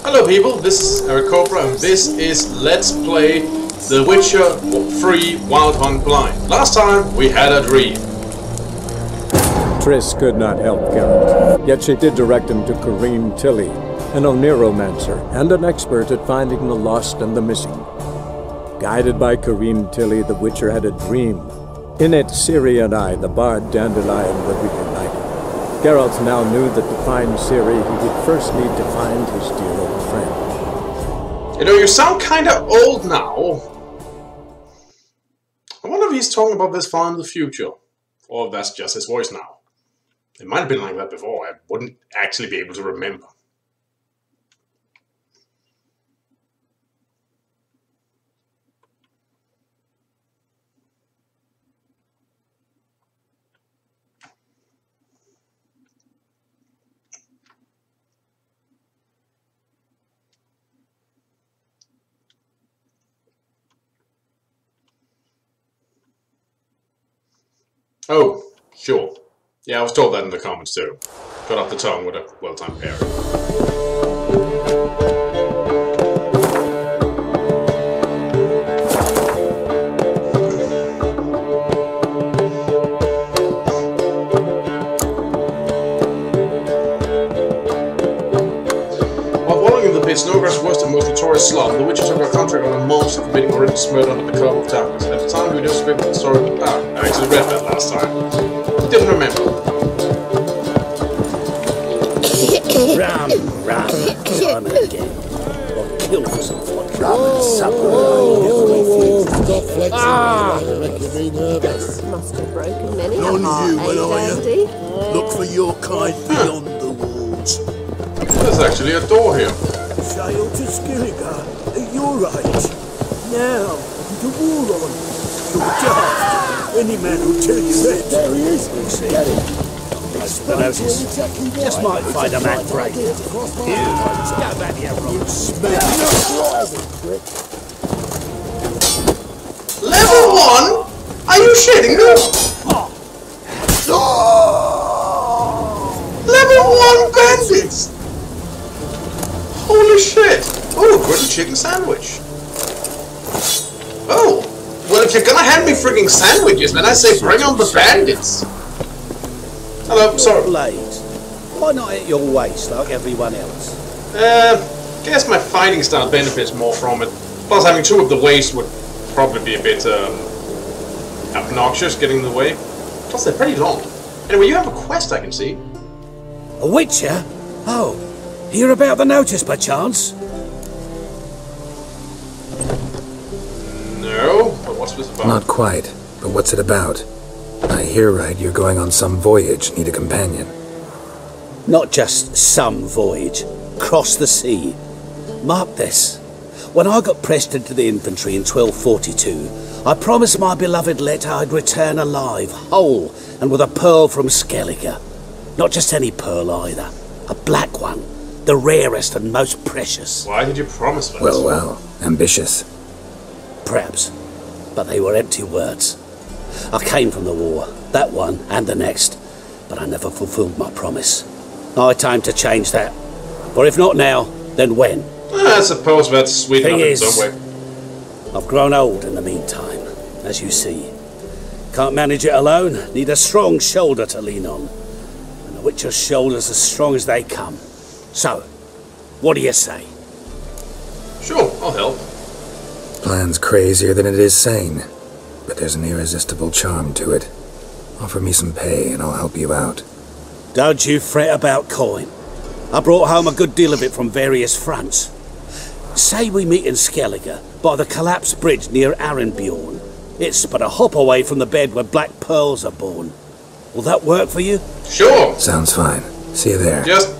Hello people, this is Eric Cobra and this is Let's Play The Witcher 3 Wild Hunt Blind. Last time we had a dream. Triss could not help Geralt, yet she did direct him to Corrine Tilly, an Oniromancer and an expert at finding the lost and the missing. Guided by Corrine Tilly, the Witcher had a dream. In it, Ciri and I, the bard Dandelion, would be united. Geralt now knew that to find Ciri, he would first need to find his dear old friend. You know, you sound kinda old now. I wonder if he's talking about this far in the future. Or if that's just his voice now. It might have been like that before, I wouldn't actually be able to remember. Oh, sure. Yeah, I was told that in the comments too. Cut off the tongue with a well-timed parry. While wallowing in the pit, Snowgrass was the most notorious slob. The Witcher took our contract on a monster committing horrendous murder under the cover of darkness. At the time, we just scripted the story of the power. I actually read that last time. Didn't remember. Rum, time again. I'll kill for some rum and supper. This must have broken many a None heart, you, will I? Dandy? Look for your kind beyond the walls. There's actually a door here. Sail to Skilliga. You're right. Now, the war on. You're daft. Any man will tell you that. There he is. Get it. Just might find a man break. You, go back here, Rob. Level 1? Are you shitting me? Level 1 bandits! Holy shit! Oh, grilled chicken sandwich. Oh, well if you're gonna hand me frigging sandwiches, then I say bring on the bandits. Hello, sorry. Blades. Why not at your waist like everyone else? Guess my fighting style benefits more from it. Plus having two of the waist would probably be a bit, obnoxious getting in the way. Plus they're pretty long. Anyway, you have a quest I can see. A Witcher? Oh, hear about the notice by chance? No, but what's this about? Not quite, but what's it about? I hear right, you're going on some voyage, need a companion. Not just some voyage. Cross the sea. Mark this. When I got pressed into the infantry in 1242, I promised my beloved Letta I'd return alive, whole, and with a pearl from Skellige. Not just any pearl either. A black one. The rarest and most precious. Why did you promise that? Well, ambitious. Perhaps. But they were empty words. I came from the war, that one and the next, but I never fulfilled my promise. High time to change that. Or if not now, then when? I suppose that's sweet Thing enough in is, some way. I've grown old in the meantime, as you see. Can't manage it alone, need a strong shoulder to lean on. And the Witcher's shoulder's as strong as they come. So, what do you say? Sure, I'll help. Plan's crazier than it is sane, but there's an irresistible charm to it. Offer me some pay and I'll help you out. Don't you fret about coin. I brought home a good deal of it from various fronts. Say we meet in Skellige, by the collapsed bridge near Arenbjorn. It's but a hop away from the bed where black pearls are born. Will that work for you? Sure. Sounds fine. See you there. Just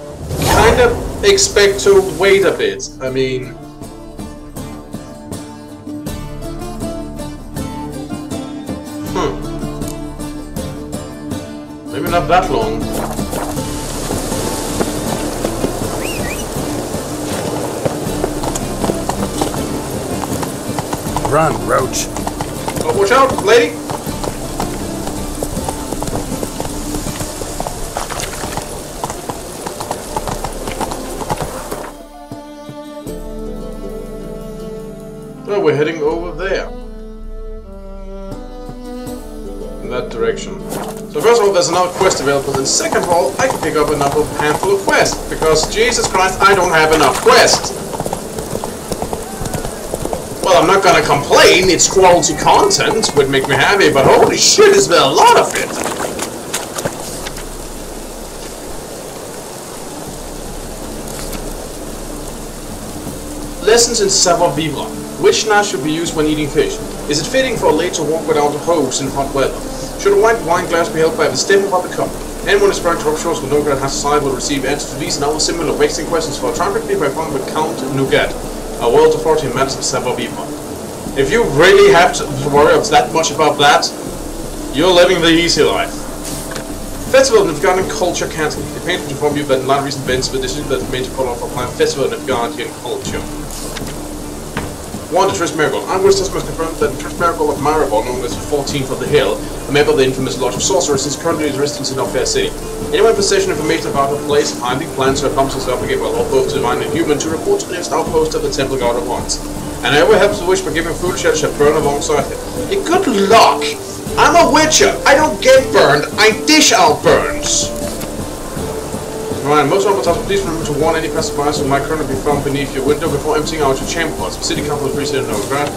kind of expect to wait a bit. I mean... Maybe not that long. Run, Roach. Oh, watch out, lady! no, we're heading over there. In that direction. So first of all, there's another quest available, and second of all, I can pick up another handful of quests, because Jesus Christ, I don't have enough quests. Well, I'm not gonna complain, it's quality content, would make me happy, but holy shit, is there a lot of it! Lessons in savoir-vivre. Which knife should be used when eating fish? Is it fitting for a lady to walk without a hose in hot weather? Should a white wine glass be held by the stem above the cup? Anyone who's trying to rob shores with Nougat has side will receive answers to these and other similar wasting questions for a traffic by fun with Count Nougat, a world authority in matters of savoir-vivre. If you really have to worry that much about that, you're living the easy life. Festival of Nilfgaardian culture cancelled. It pains me to inform you that in light of recent events, the decision that made to call off a planned Festival of Nilfgaardian culture. 1. The Triss Miracle. Angus has confirmed that the Triss Miracle of Maribor, known as the 14th of the Hill, a member of the infamous Lodge of Sorcerers, is currently in residence in our fair city. Anyone in possession of information about her place, finding plans to accomplish himself again while all both divine and human to report to the nearest outpost of the Temple Guard at once. And whoever helps the wish by giving food shed shall burn alongside him. Hey, good luck! I'm a witcher! I don't get burned, I dish out burns! Ryan, most of the time, please remember to warn any passersby who might currently be found beneath your window before emptying out your chamber pots. The city council is recently in Novigrad,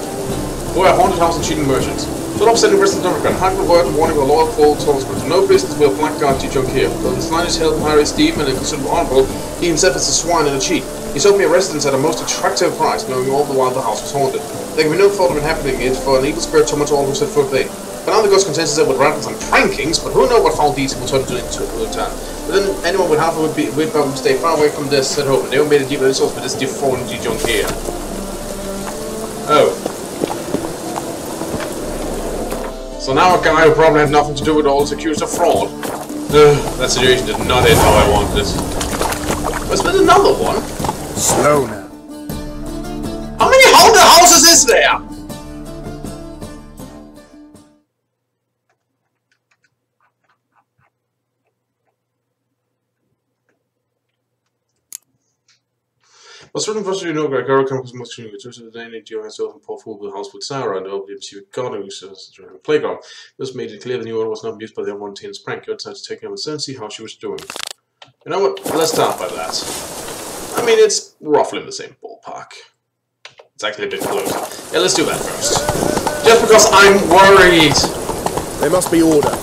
who are haunted house and cheating merchants. Don't upset the rest of Novigrad. Hide the word and warning will all fall tolls, but no business will blackguard teach young here. Though this line is held in high esteem and considerable honorable, he himself is a swine and a cheat. He sold me a residence at a most attractive price, knowing all the while the house was haunted. There can be no fault of inhabiting it, for an evil spirit torments all who set foot there. But now the ghost contents itself with rattles and prankings, but who knows what foul deeds will turn into a town. But then anyone with half would probably stay far away from this at home, and they won't made a deep resource for this deformity junk here. Oh. So now a guy who probably had nothing to do with all is accused of fraud. That situation did not end how I wanted it. Was there another one? Slow now. How many haunted houses is there? Well, certain first you know, Gregor comes much to you. The Danny Joe has often poured food with the house with Sarah and the WMC with God, who says during the playground. This made it clear the new owner was not amused by the one teen's prank. He decided to take him and see how she was doing. You know what? Let's start by that. I mean, it's roughly in the same ballpark. It's actually a bit closer. Yeah, let's do that first. Just because I'm worried. There must be order.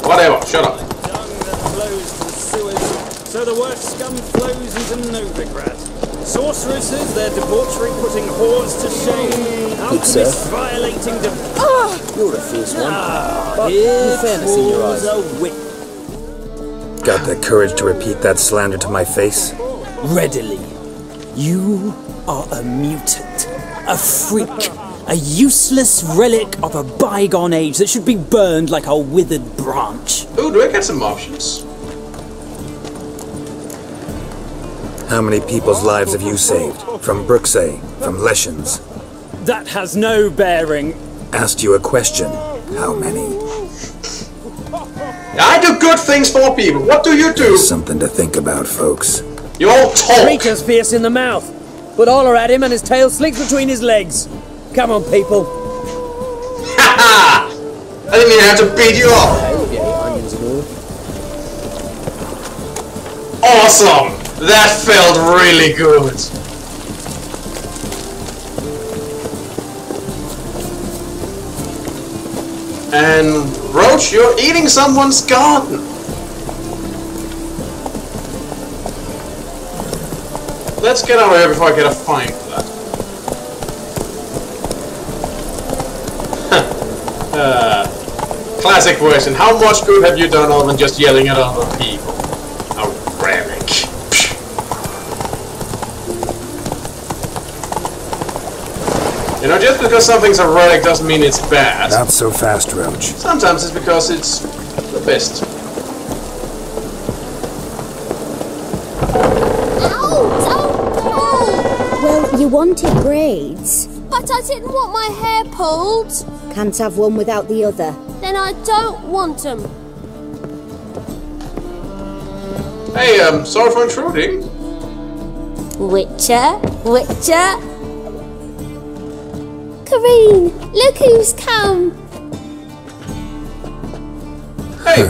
Whatever. Shut up. Dung that flows to the sewers, so the worst scum flows into Novigrad. Sorceresses, their debauchery putting whores to shame. Alchemists violating the... You're a fierce one. But Here in fairness in your eyes. a whip. Got the courage to repeat that slander to my face? Readily. You are a mutant. A freak. A useless relic of a bygone age that should be burned like a withered branch. Ooh, do I get some options? How many people's lives have you saved? From Bruxay? From Leshens? That has no bearing. Asked you a question. How many? I do good things for people. What do you do? Something to think about, folks. You all talk. Rika's fierce in the mouth, but holler at him and his tail slinks between his legs. Come on, people. Ha ha! I didn't even have to beat you up. Awesome! That felt really good. And Roach, you're eating someone's garden. Let's get out of here before I get a fine for that. Classic question. How much good have you done other than just yelling at other people? A relic. You know, just because something's a relic doesn't mean it's bad. Not so fast, Roach. Sometimes it's because it's the best. Well, you wanted braids. But I didn't want my hair pulled. Can't have one without the other. Then I don't want them. Hey, sorry for intruding. Witcher? Witcher? Kareen, look who's come. Hey!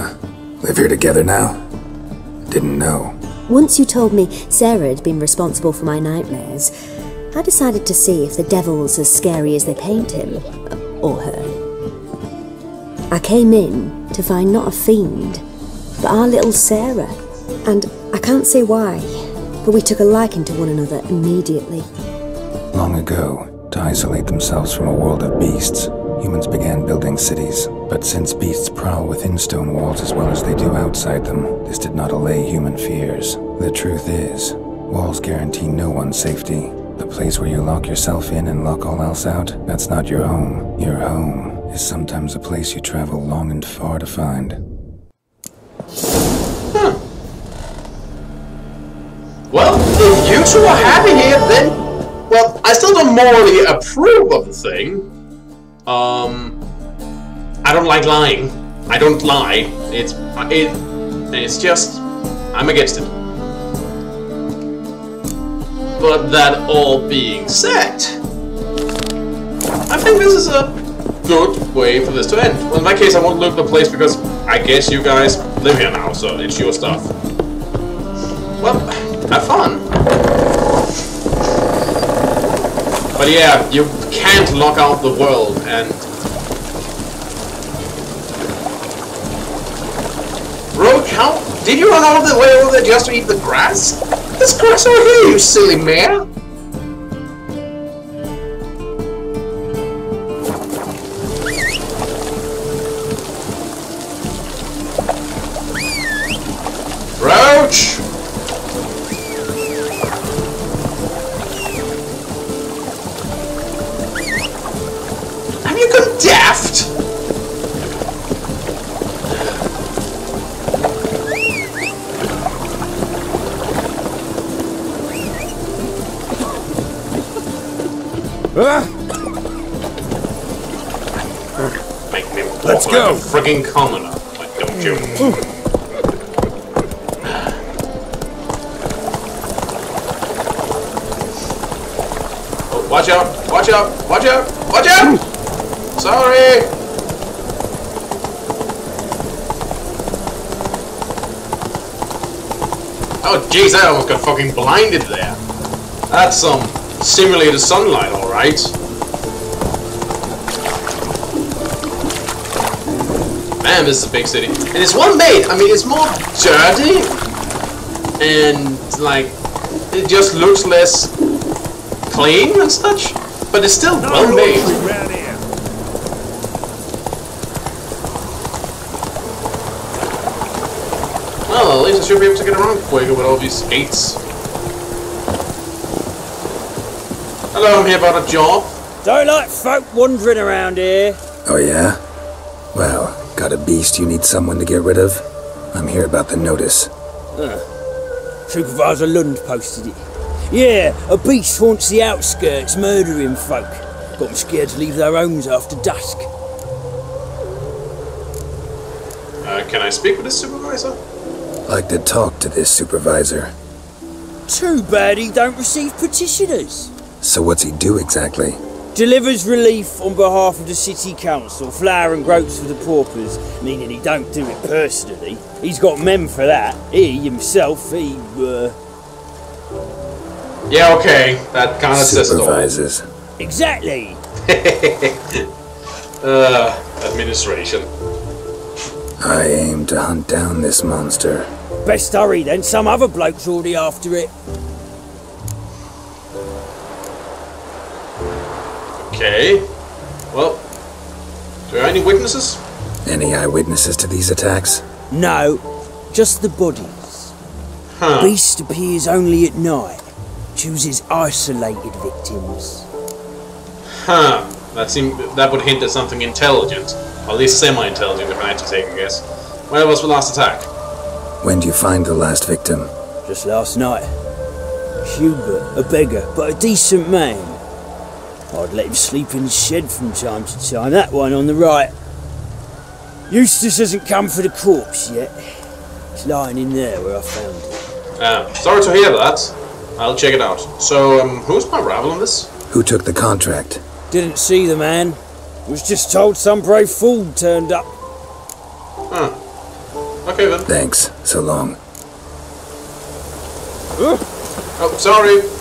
Live here together now? Didn't know. Once you told me Sarah had been responsible for my nightmares, I decided to see if the devil's as scary as they paint him. Or her. I came in to find not a fiend, but our little Sarah. And I can't say why, but we took a liking to one another immediately. Long ago, to isolate themselves from a world of beasts, humans began building cities. But since beasts prowl within stone walls as well as they do outside them, this did not allay human fears. The truth is, walls guarantee no one's safety. The place where you lock yourself in and lock all else out, that's not your home. Your home is sometimes a place you travel long and far to find. Well, if you two are happy here, then... Well, I still don't morally approve of the thing. I don't like lying. I don't lie. It's just... I'm against it. But that all being said... I think this is a good way for this to end. Well, in my case, I won't loot the place because I guess you guys live here now, so it's your stuff. Well, have fun. But yeah, you can't lock out the world, and... Roach, how... Did you run all the way over there just to eat the grass? There's grass over here, you silly mare! Roach! Have you gone daft? Make me walk Let's like go. a frigging commoner, like, don't you? Oh, watch out! Watch out! Watch out! Watch out! Sorry! Oh jeez, I almost got fucking blinded there. That's some simulated sunlight, alright. Man, this is a big city. And it's well made. I mean, it's more dirty. And, like, it just looks less clean and such. But it's still well made. Well, at least I should be able to get around quicker with all these gates. Hello, I'm here about a job. Don't like folk wandering around here. Oh yeah? Well, got a beast you need someone to get rid of? I'm here about the notice. Supervisor Lund posted it. Yeah, a beast haunts the outskirts, murdering folk. Got them scared to leave their homes after dusk. Can I speak with this supervisor? Like to talk to this supervisor. Too bad he don't receive petitioners. So what's he do exactly? Delivers relief on behalf of the city council, flour and groats for the paupers, meaning he don't do it personally. He's got men for that. He himself, Yeah, okay. That kind of says it all. Supervises. Exactly. Administration. I aim to hunt down this monster. Best hurry then, some other bloke's already after it. Okay. Well, do you have any witnesses? Any eyewitnesses to these attacks? No, just the bodies. Huh. Beast appears only at night. Chooses isolated victims. Huh. That would hint at something intelligent. Or at least semi-intelligent, if I had to take a guess. Where was the last attack? When do you find the last victim? Just last night. Hubert, a beggar, but a decent man. I'd let him sleep in the shed from time to time. That one on the right. Eustace hasn't come for the corpse yet. It's lying in there where I found it. Sorry to hear that. I'll check it out. So, who's my rival on this? Who took the contract? Didn't see the man. Was just told some brave fool turned up. Huh. Okay then. Thanks. So long. Oh, sorry.